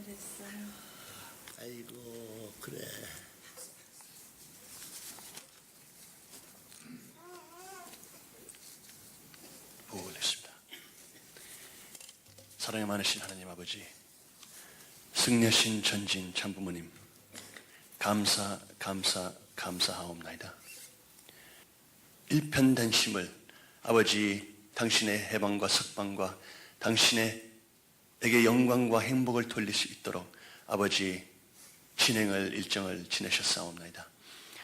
됐어요. 아이고 그래. 보고 올렸습니다. 사랑이 많으신 하나님 아버지, 승려신 전진 참부모님, 감사하옵나이다. 일편단심을 아버지 당신의 해방과 석방과 당신에게 영광과 행복을 돌릴 수 있도록 아버지 일정을 지내셨사옵나이다.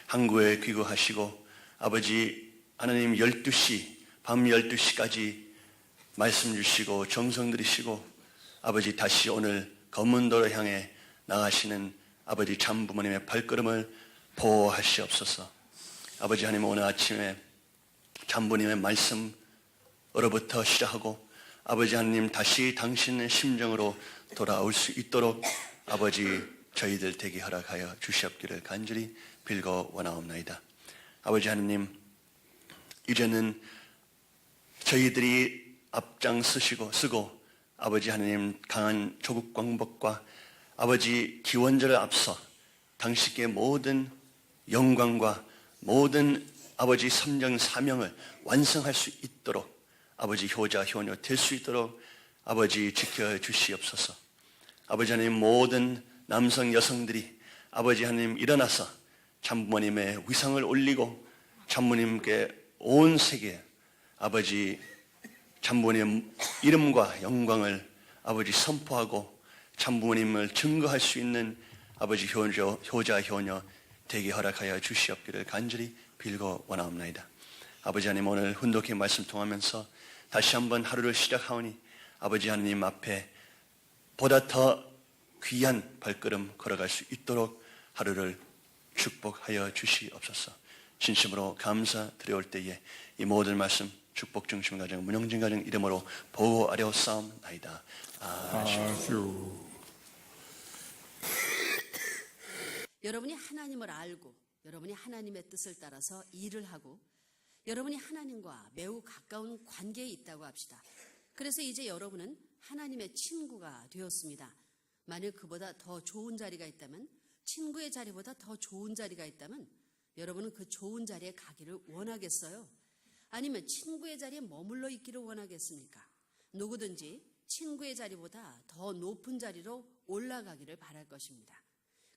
항구에 귀국하시고 아버지 하나님 12시 밤 12시까지 말씀 주시고 정성 들이시고 아버지 다시 오늘 검문도로 향해 나가시는 아버지 참부모님의 발걸음을 보호하시옵소서. 아버지 하나님 오늘 아침에 참부모님의 말씀으로부터 시작하고 아버지 하나님 다시 당신의 심정으로 돌아올 수 있도록 아버지 저희들 되게 허락하여 주시옵기를 간절히 빌고 원하옵나이다. 아버지 하나님 이제는 저희들이 쓰고 아버지 하나님 강한 조국 광복과 아버지 기원절을 앞서 당신께 모든 영광과 모든 아버지 섬정 사명을 완성할 수 있도록 아버지 효자 효녀 될 수 있도록 아버지 지켜주시옵소서. 아버지 하나님 모든 남성 여성들이 아버지 하나님 일어나서 참부모님의 위상을 올리고 참부모님께 온 세계 아버지 참부모님의 이름과 영광을 아버지 선포하고 참부모님을 증거할 수 있는 아버지 효자 효녀 되게 허락하여 주시옵기를 간절히 빌고 원하옵나이다. 아버지 하나님 오늘 훈독히 말씀 통하면서 다시 한번 하루를 시작하오니 아버지 하나님 앞에 보다 더 귀한 발걸음 걸어갈 수 있도록 하루를 축복하여 주시옵소서. 진심으로 감사드려올 때에 이 모든 말씀 축복 중심 가정 문영진 가정 이름으로 보호하려 싸움나이다. 아주. 여러분이 하나님을 알고 여러분이 하나님의 뜻을 따라서 일을 하고 여러분이 하나님과 매우 가까운 관계에 있다고 합시다. 그래서 이제 여러분은 하나님의 친구가 되었습니다. 만일 그보다 더 좋은 자리가 있다면, 친구의 자리보다 더 좋은 자리가 있다면 여러분은 그 좋은 자리에 가기를 원하겠어요? 아니면 친구의 자리에 머물러 있기를 원하겠습니까? 누구든지 친구의 자리보다 더 높은 자리로 올라가기를 바랄 것입니다.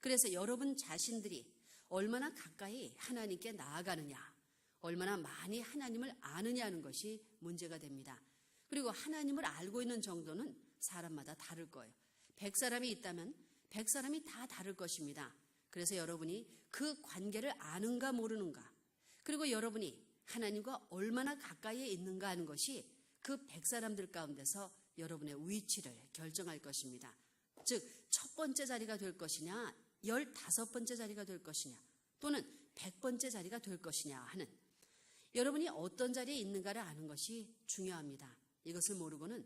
그래서 여러분 자신들이 얼마나 가까이 하나님께 나아가느냐, 얼마나 많이 하나님을 아느냐는 것이 문제가 됩니다. 그리고 하나님을 알고 있는 정도는 사람마다 다를 거예요. 100사람이 있다면 100사람이 다 다를 것입니다. 그래서 여러분이 그 관계를 아는가 모르는가, 그리고 여러분이 하나님과 얼마나 가까이에 있는가 하는 것이 그 100사람들 가운데서 여러분의 위치를 결정할 것입니다. 즉, 첫 번째 자리가 될 것이냐, 15번째 자리가 될 것이냐, 또는 100번째 자리가 될 것이냐 하는, 여러분이 어떤 자리에 있는가를 아는 것이 중요합니다. 이것을 모르고는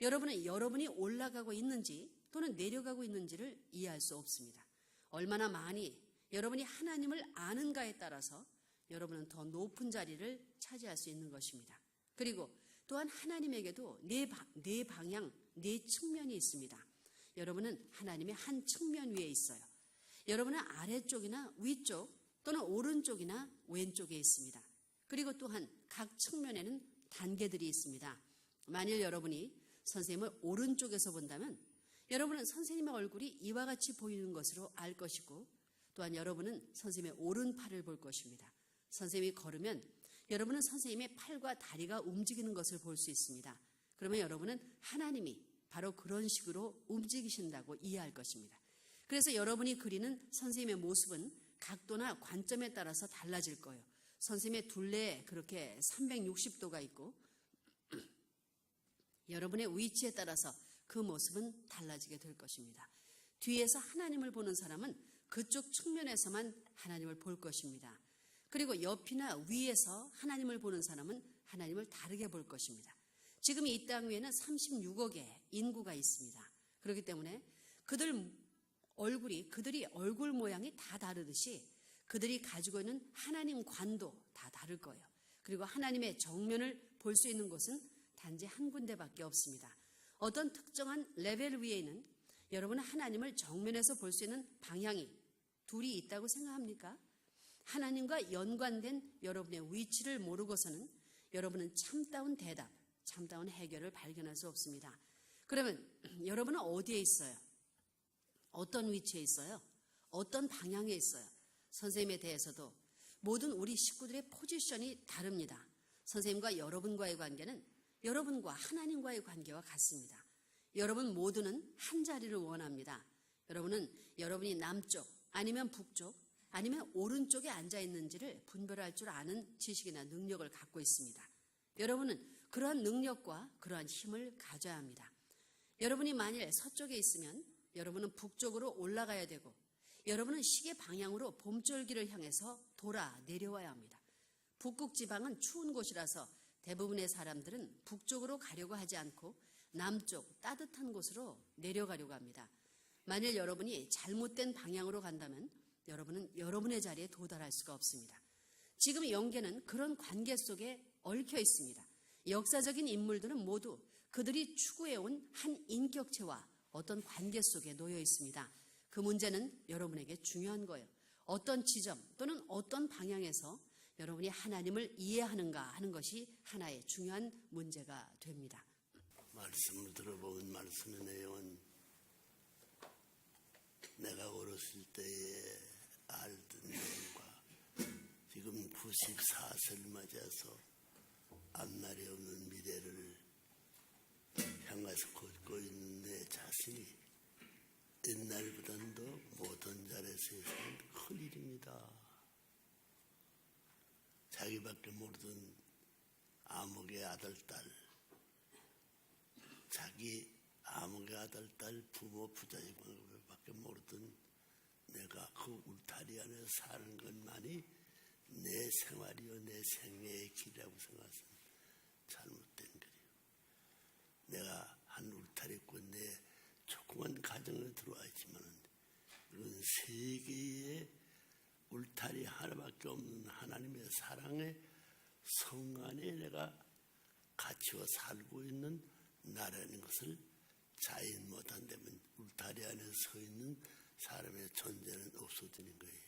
여러분은 여러분이 올라가고 있는지 또는 내려가고 있는지를 이해할 수 없습니다. 얼마나 많이 여러분이 하나님을 아는가에 따라서 여러분은 더 높은 자리를 차지할 수 있는 것입니다. 그리고 또한 하나님에게도 네 방향, 네 측면이 있습니다. 여러분은 하나님의 한 측면 위에 있어요. 여러분은 아래쪽이나 위쪽 또는 오른쪽이나 왼쪽에 있습니다. 그리고 또한 각 측면에는 단계들이 있습니다. 만일 여러분이 선생님을 오른쪽에서 본다면 여러분은 선생님의 얼굴이 이와 같이 보이는 것으로 알 것이고, 또한 여러분은 선생님의 오른팔을 볼 것입니다. 선생님이 걸으면 여러분은 선생님의 팔과 다리가 움직이는 것을 볼 수 있습니다. 그러면 여러분은 하나님이 바로 그런 식으로 움직이신다고 이해할 것입니다. 그래서 여러분이 그리는 선생님의 모습은 각도나 관점에 따라서 달라질 거예요. 선생님의 둘레에 그렇게 360도가 있고 여러분의 위치에 따라서 그 모습은 달라지게 될 것입니다. 뒤에서 하나님을 보는 사람은 그쪽 측면에서만 하나님을 볼 것입니다. 그리고 옆이나 위에서 하나님을 보는 사람은 하나님을 다르게 볼 것입니다. 지금 이 땅 위에는 36억의 인구가 있습니다. 그렇기 때문에 그들이 얼굴 모양이 다 다르듯이 그들이 가지고 있는 하나님 관도 다 다를 거예요. 그리고 하나님의 정면을 볼 수 있는 곳은 단지 한 군데밖에 없습니다. 어떤 특정한 레벨 위에는 여러분은 하나님을 정면에서 볼 수 있는 방향이 둘이 있다고 생각합니까? 하나님과 연관된 여러분의 위치를 모르고서는 여러분은 참다운 대답, 참다운 해결을 발견할 수 없습니다. 그러면 여러분은 어디에 있어요? 어떤 위치에 있어요? 어떤 방향에 있어요? 선생님에 대해서도 모든 우리 식구들의 포지션이 다릅니다. 선생님과 여러분과의 관계는 여러분과 하나님과의 관계와 같습니다. 여러분 모두는 한 자리를 원합니다. 여러분은 여러분이 남쪽 아니면 북쪽 아니면 오른쪽에 앉아 있는지를 분별할 줄 아는 지식이나 능력을 갖고 있습니다. 여러분은 그러한 능력과 그러한 힘을 가져야 합니다. 여러분이 만일 서쪽에 있으면 여러분은 북쪽으로 올라가야 되고 여러분은 시계 방향으로 봄절기를 향해서 돌아 내려와야 합니다. 북극 지방은 추운 곳이라서 대부분의 사람들은 북쪽으로 가려고 하지 않고 남쪽 따뜻한 곳으로 내려가려고 합니다. 만일 여러분이 잘못된 방향으로 간다면 여러분은 여러분의 자리에 도달할 수가 없습니다. 지금 영계는 그런 관계 속에 얽혀 있습니다. 역사적인 인물들은 모두 그들이 추구해온 한 인격체와 어떤 관계 속에 놓여 있습니다. 그 문제는 여러분에게 중요한 거예요. 어떤 지점 또는 어떤 방향에서 여러분이 하나님을 이해하는가 하는 것이 하나의 중요한 문제가 됩니다. 말씀을 들어본 말씀의 내용은 내가 어렸을 때에 알던 내용과 지금 94세를 맞이해서 앞날이 없는 미래를 향해서 걷고 있는 내 자신이 옛날보다는 더 모든 자리에서는 큰 일입니다. 자기밖에 모르던 아무개 아들딸, 자기 아무개 아들딸 부모 부자식밖에 모르던 내가 그 울타리 안에 사는 것만이 내 생활이요 내 생애의 길이라고 생각해서 잘못된 거예요. 내가 한 울타리꾼 내 조그만 가정에 들어와 있지만 이런 세계의 울타리 하나밖에 없는 하나님의 사랑의 성 안에 내가 갇혀 살고 있는 나라는 것을 자인 못한다면 울타리 안에 서 있는 사람의 존재는 없어지는 거예요.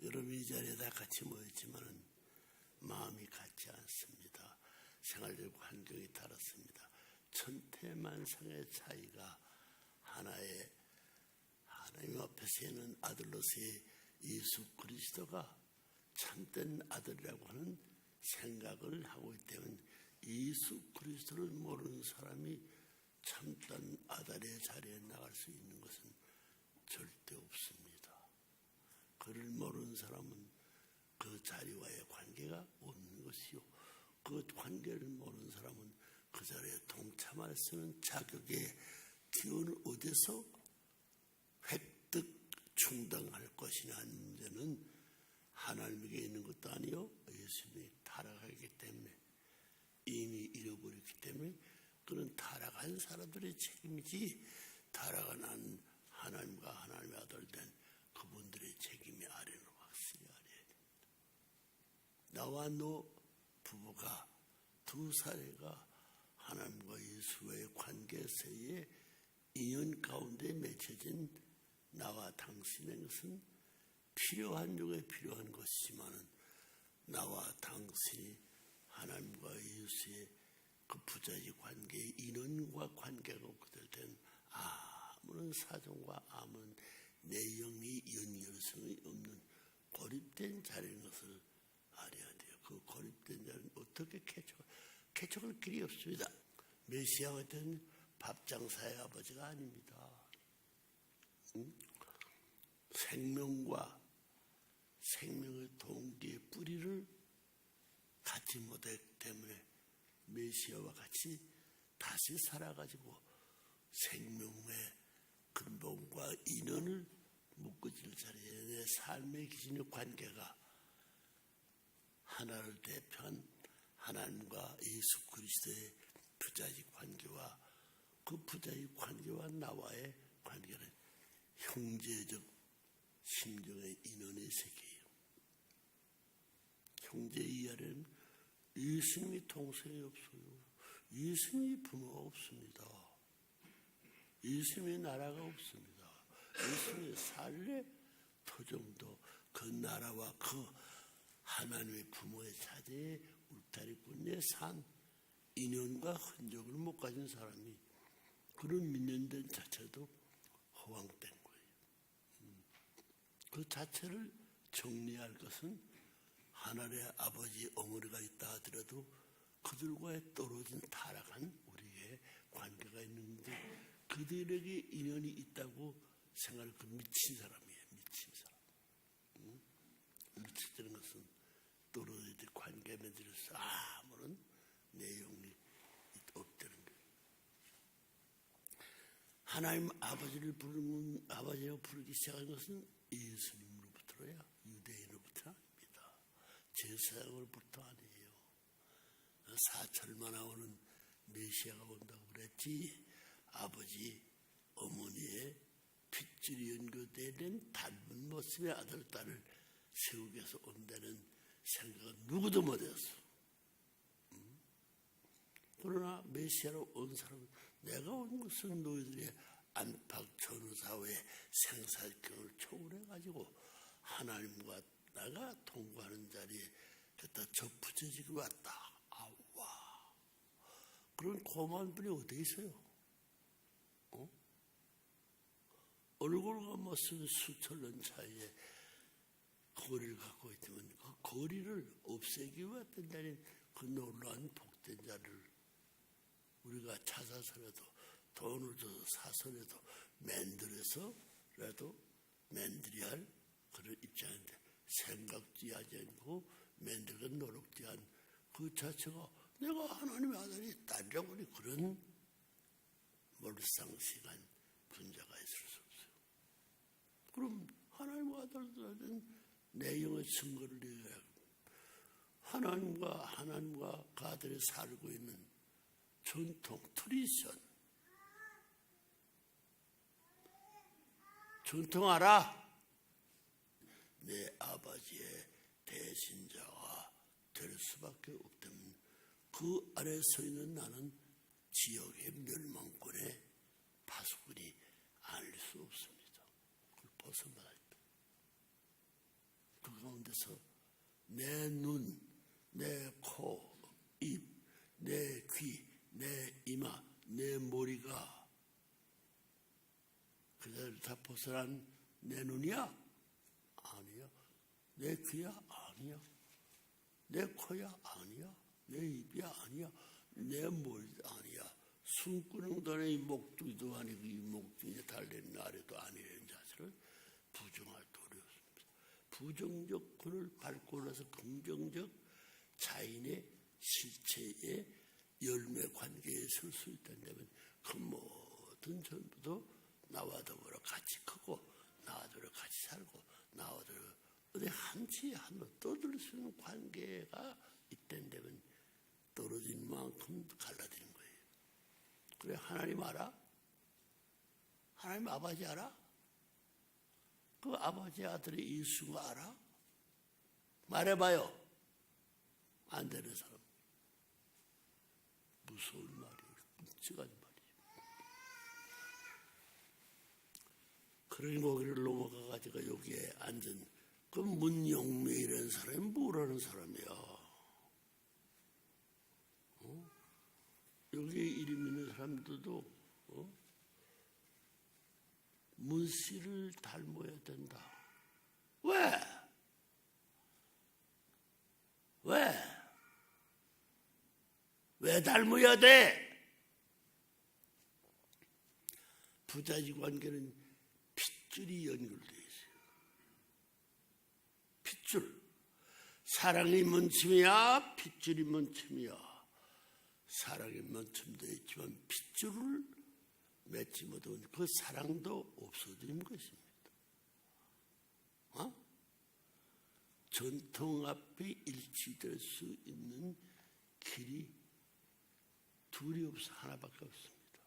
여러분 이 자리에 다 같이 모였지만 마음이 같지 않습니다. 생활적 환경이 다릅니다. 천태만상의 차이가 하나의 하나님 앞에서 있는 아들로서의 예수 그리스도가 참된 아들이라고 하는 생각을 하고 있기 때문에 예수 그리스도를 모르는 사람이 참된 아들의 자리에 나갈 수 있는 것은 절대 없습니다. 그를 모르는 사람은 그 자리와의 관계가 없는 것이요. 그 관계를 모르는 사람은 그 자리에 동참할 수 있는 자격의 기운을 어디서 획득 충당할 것이냐 하는 문제는 하나님에게 있는 것도 아니요 예수님이 타락하기 때문에 이미 잃어버렸기 때문에 그는 타락한 사람들의 책임이지 타락한 하나님과 하나님의 아들 된 그분들의 책임이 아래로 확실히 알아야 됩니다. 나와 너 부부가 두 사례가 하나님과 예수와의 관계에서의 인연 가운데 맺혀진 나와 당신의 것은 필요한 중에 필요한 것이지만 나와 당신이 하나님과 예수의 그 부자의 관계의 인연과 관계가 없게 된 아무런 사정과 아무런 내용이 연결성이 없는 고립된 자리인 것을 알아야 돼요. 그 고립된 자리는 어떻게 개척할 길이 없습니다. 메시아 같은 밥장사의 아버지가 아닙니다. 생명과 생명의 동기의 뿌리를 갖지 못했기 때문에 메시아와 같이 다시 살아가지고 생명의 근본과 인연을 묶어질 자리에 내 삶의 기준의 관계가 하나를 대표한 하나님과 예수 그리스도의 부자의 관계와 그 부자의 관계와 나와의 관계는 형제적 심정의 인연의 세계예요. 형제 이하에는 예수님이 동생이 없어요. 예수님이 부모가 없습니다. 예수님의 나라가 없습니다. 예수님의 살래 토종도 그 나라와 그 하나님의 부모의 자제의 울타리꾼의 산 인연과 흔적을 못 가진 사람이 그런 믿는 자체도 허황된 거예요. 그 자체를 정리할 것은 하늘의 아버지 어머니가 있다 하더라도 그들과의 떨어진 타락한 우리의 관계가 있는데 그들에게 인연이 있다고 생각할 그 미친 사람이에요. 미친 사람. 미치다는 것은 떨어진 관계 맺으로서 아무런 내용이 없다는 거예요. 하나님 아버지를 부르는 아버지라고 부르기 시작한 것은 예수님으로부터야 유대인으로부터 아닙니다. 제사장으로부터 아니에요. 사철만 나오는 메시아가 온다고 그랬지 아버지 어머니의 핏줄이 연결되는 닮은 모습의 아들 딸을 세우기 위해서 온다는 생각은 누구도 못했어. 그러나 메시아로 온 사람은 내가 온 것은 너희들의 안팎 전후사회의 생사경을 초월해가지고 하나님과 나가 통과하는 자리에 갖다 접붙여지고 왔다. 아와. 그런 고마운 분이 어디 있어요? 얼굴과 모습은 수천 년 차이에 거리를 갖고 있지만 그 거리를 없애기 위한 그 놀라운 복된 자를 우리가 찾아서라도 돈을 줘서 사서라도 만들어서라도 만들어야 할 그런 입장인데 생각지 하지 않고 만들고 노력지 않은 그 자체가 내가 하나님의 아들이 딸이라고 하니 그런 몰상식한 분자가 있을 수 없어요. 그럼 하나님과 아들들은 내용의 증거를 내야 합니다. 하나님과 그 아들이 살고 있는 전통, 트리션. 전통 알아? 내 아버지의 대신자가 될 수밖에 없다면 그 아래 서 있는 나는 지역의 멸망권의 파수꾼이 아닐 수 없습니다. 그걸 벗어나야 합니다. 그 가운데서 내 눈, 내 코, 입, 내 귀, 내 이마, 내 머리가 그들 다 벗어난 내 눈이야? 아니야. 내 귀야? 아니야. 내 코야? 아니야. 내 입이야? 아니야. 내 머리도 아니야. 숨구멍단의 목둥이도 아니고 이 목둥이에 달린 아래도 아니라는 자세를 부정할 수 어렵습니다. 부정적 근을 밟고 나서 긍정적 자인의 실체의 열매 관계에 설 수 있다면 그 모든 전부도 나와 더불어 같이 크고 나와 더불어 같이 살고 나와 더불어 어디 한치 한번 떠들 수 있는 관계가 있다면 떨어진 만큼 갈라지는 거예요. 그래 하나님 알아? 하나님 아버지 알아? 그 아버지 아들의 예수가 알아? 말해봐요. 안 되는 사람. 무서운 말이에요. 끔찍한 말이에요. 그러니 거기를 넘어가가지고 여기에 앉은 그 문영매이라는 사람이 뭐라는 사람이야? 여기에 이름 있는 사람들도 문씨를 닮아야 된다. 왜? 왜 닮아야 돼? 부자지 관계는 핏줄이 연결되어 있어요. 핏줄. 사랑이 먼침이야, 핏줄이 먼침이야. 사랑이 먼침되어 있지만 핏줄을 맺지 못하면 그 사랑도 없어지는 것입니다. 전통 앞에 일치될 수 있는 길이 둘이 없어 하나밖에 없습니다.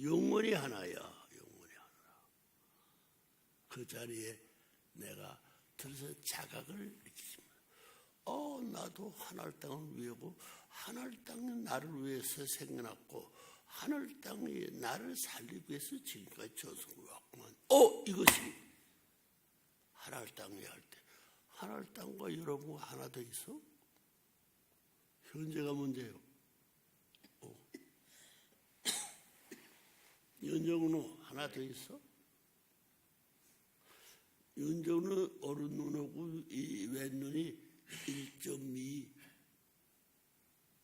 영원히 하나야. 영원히 하나. 그 자리에 내가 들어서 자각을 느끼지만 나도 하늘 땅을 위하고 하늘 땅은 나를 위해서 생겨났고 하늘 땅이 나를 살리기 위해서 지금까지 조성을 왔구만. 이것이 하늘 땅이 할 때 하늘 땅과 여러분 하나 더 있어? 현재가 문제예요. 윤정은은 하나 더 있어? 윤정은은 오른눈하고 이 왼눈이 1.2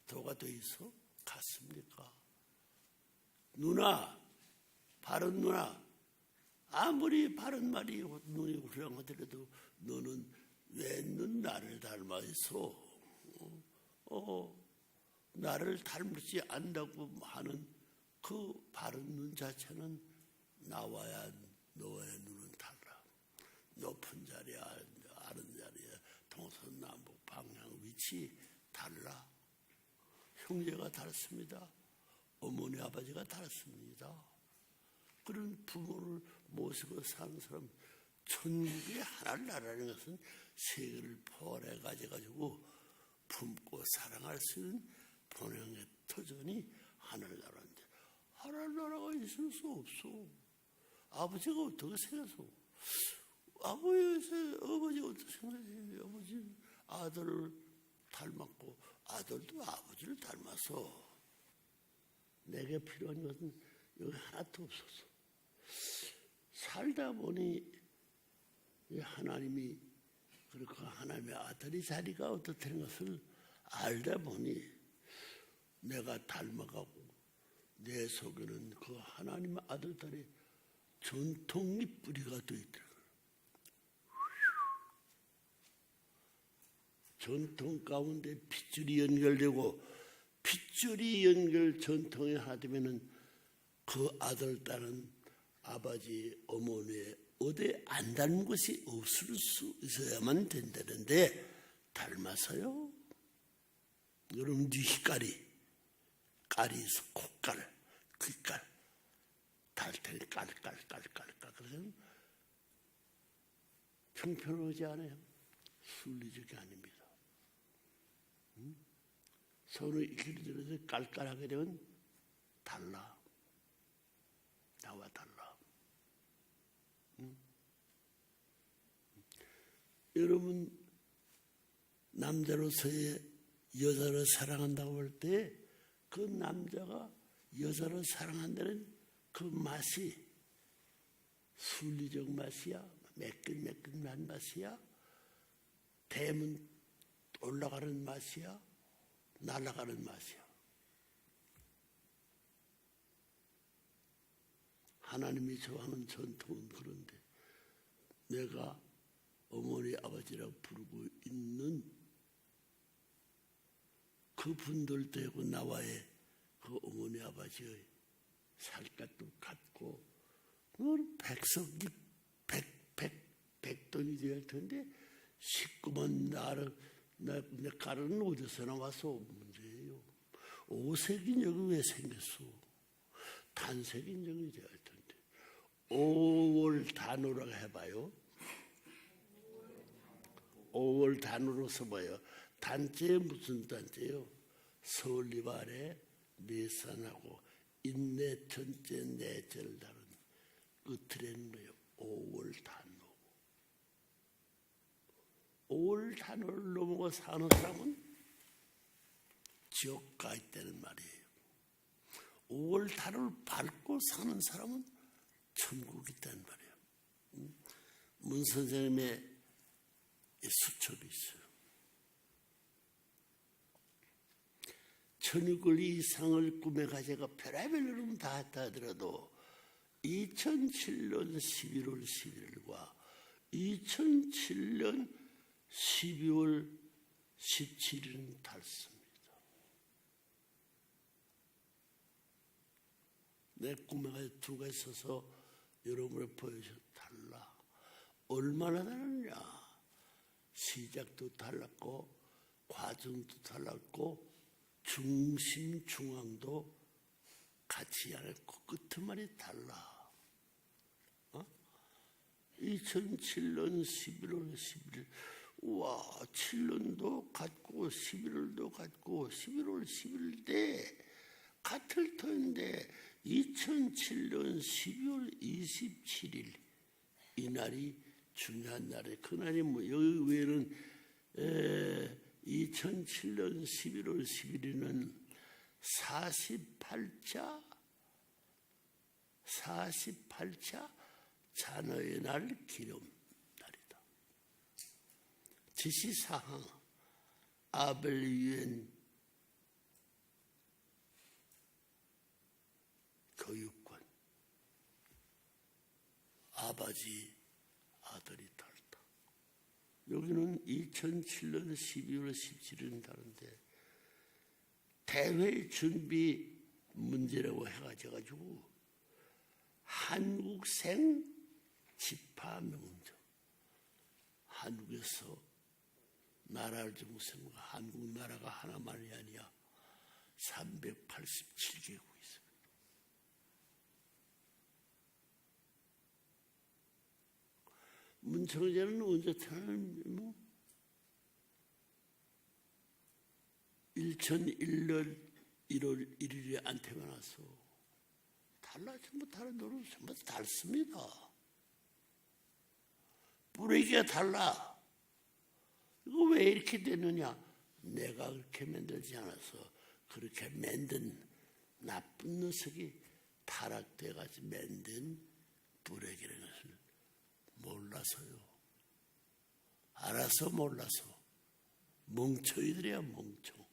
도가 더 있어? 같습니까? 누나, 바른 누나, 아무리 바른 말이 눈이 훌륭하더라도 너는 왼눈 나를 닮아 있어. 나를 닮지 않다고 하는 그 바른 눈 자체는 나와야 너의 눈은 달라. 높은 자리야, 아른 자리야, 동서남북 방향 위치 달라. 형제가 다릅니다. 어머니 아버지가 다릅니다. 그런 부모를 모시고 사는 사람, 천국의 하나를 나라는 것은 세계를 포괄해 가지고 품고 사랑할 수 있는 본향의 터전이 하늘나라인데 하늘나라가 있을 수 없어. 아버지가 어떻게 생각해서? 아버지가 어떻게 생각해? 아버지는 아들을 닮았고 아들도 아버지를 닮아서 내게 필요한 것은 여기 하나도 없었어. 살다 보니 하나님이 그리고 하나님의 아들의 자리가 어떻다는 것을 알다 보니 내가 닮아가고 내 속에는 그 하나님의 아들들의 전통의 뿌리가 돼 있더라고요. 전통 가운데 핏줄이 연결되고 핏줄이 연결 전통이 하나 되면은 그 아들, 딸은 아버지, 어머니의 어디 안 닮은 것이 없을 수 있어야만 된다는데 닮아서요. 여러분 뒷깔이 깔이서 콧깔, 귓깔 달 테니 깔깔깔깔깔 그래서 평평하지 않아요. 순리적이 아닙니다. 서로 이렇게 들어서 깔깔하게 되면 달라. 나와 달라. 여러분 남자로서의 여자를 사랑한다고 할 때 그 남자가 여자를 사랑한다는 그 맛이 순리적 맛이야? 매끈매끈한 맛이야? 대문 올라가는 맛이야? 날아가는 맛이야? 하나님이 좋아하는 전통은 그런데 내가 어머니 아버지라고 부르고 있는 그분들 되고 나와의 그 어머니 아버지의 살갗도 같고 백석이 백돈이 될 텐데 식구만 내 가루는 어디서 나와서 문제예요. 오색인종이 왜 생겼어? 단색인종이 돼야 할 텐데. 5월 단오라고 해봐요. 5월 단오로 써봐요. 단체에 무슨 단체요? 설립 아래 내산하고 인내 전체 내절을 다룬 끝틀에는 거예요. 5월 단오. 5월 단오를 넘어가 사는 사람은 지옥 가 있다는 말이에요. 5월 단오를 밟고 사는 사람은 천국이 있다는 말이에요. 문 선생님의 수첩이 있어요. 천육을 이상을 꿈에 가져가 별의별 이름 다 했다 하더라도 2007년 11월 11일과 2007년 12월 17일은 닳습니다. 내 꿈에 두 가지 있어서 여러분을 보여줘 달라. 얼마나 다르냐? 시작도 달랐고 과정도 달랐고 중심 중앙도 같이 않고 끝말이 달라. 2007년 11월 11일 와 7년도 같고 11월도 같고 11월 11일 때 같을 터인데 2007년 12월 27일 이날이 중요한 날이에요. 그날이 여기 외에는 2007년 11월 11일은 48차 자녀의 날 기념 날이다. 지시사항 아벨 유엔 교육권 아버지 아들이 다르다. 여기는 2007년 12월 17일 다른데 대회 준비 문제라고 해가지고 한국생 집화명령 한국에서 나라를 정sem과 한국 나라가 하나만이 아니야 387개국이 있습니다. 문청재는 언제 태어났냐? 2001년 1월 1일에 안 태어나서 달라. 전부 다른 노릇 전부 닳습니다. 뿌리기가 달라. 이거 왜 이렇게 되느냐? 내가 그렇게 만들지 않아서 그렇게 만든 나쁜 녀석이 타락돼가지고 만든 뿌레기라는 것을 몰라서요. 알아서 몰라서 멍청이들이야 멍청.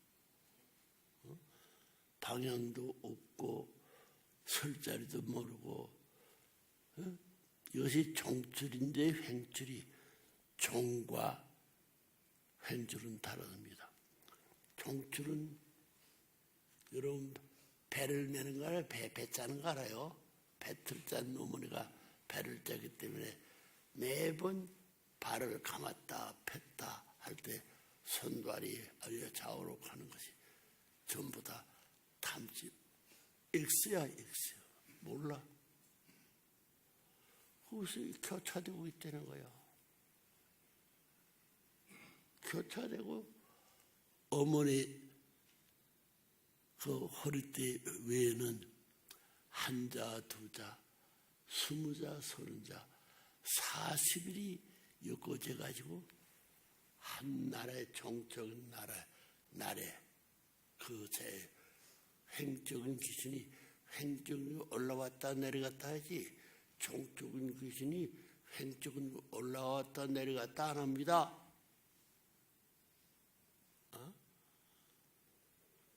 방향도 없고 설 자리도 모르고. 이것이 종줄인데 횡줄이 종과 횡줄은 다릅니다. 종줄은 여러분 배를 매는 거 알아요? 배 짜는 거 알아요? 배틀 짠 어머니가 배를 짜기 때문에 매번 발을 감았다 폈다 할 때 손발이 좌우로 가는 것이 전부 다 탐지 X야 X. 몰라. 거기서 교차되고 있다는 거야. 교차되고 어머니 그 허리띠 외에는 한자, 두자, 20자, 30자, 40일이 엮어져 가지고 한 나라의 종적인 나라의 그 제 행적인 귀신이 행적인 올라왔다 내려갔다 하지 종적인 귀신이 행적인 올라왔다 내려갔다 안 합니다.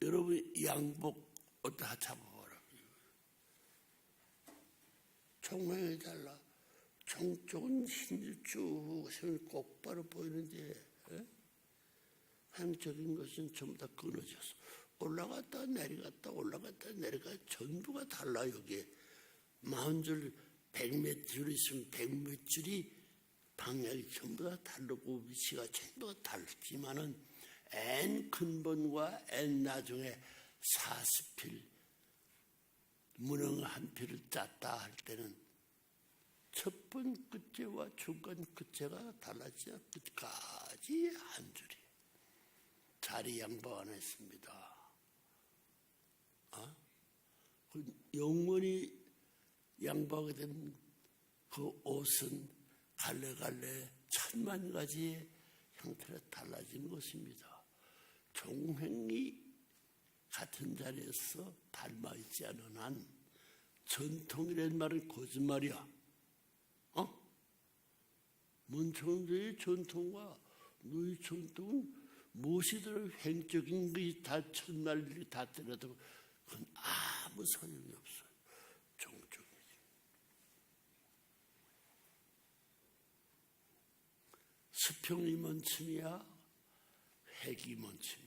여러분 양복 어디다 잡아봐라. 총명이 달라. 종쪽은 힘이 쭉 세면 똑바로 보이는데 행적인 것은 전부 다 끊어져서 올라갔다 내려갔다 올라갔다 내려갔다 전부가 달라. 여기에 40줄 100몇 줄 있으면 100몇 줄이 방향이 전부 다 다르고 위치가 전부 다 다르지만은 N 근본과 N 나중에 40필 문흥 한 필을 짰다 할 때는 첫 번 끝째와 중간 끝째가 달라지자 끝까지 한 줄이 자리 양보 안 했습니다. 영원히 양보하게 된 그 옷은 갈래갈래 1000만 가지의 형태로 달라진 것입니다. 종횡이 같은 자리에서 닮아있지 않은 한 전통이라는 말은 거짓말이야. 문청들의 전통과 너희 전통은 무엇이든 횡적인 것이 다 천날 다 때려도 그건 아무 소용이 없어요. 종족이지. 수평이 먼침이야, 핵이 먼침이야.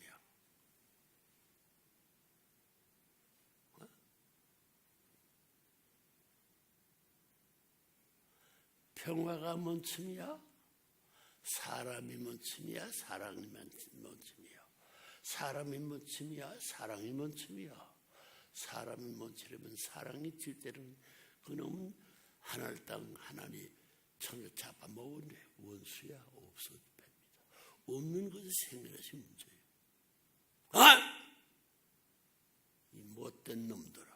평화가 먼침이야, 사람이 먼침이야, 사랑이 먼침이야. 사람이 먼침이야, 사랑이 먼침이야. 사람이 먼치려면 사랑이 질 때는 그놈은 하늘 땅 하나님 천을 잡아먹은 원수야. 없어도 뺍니다. 없는 것이 생긴 것이 문제예요. 이 못된 놈들아.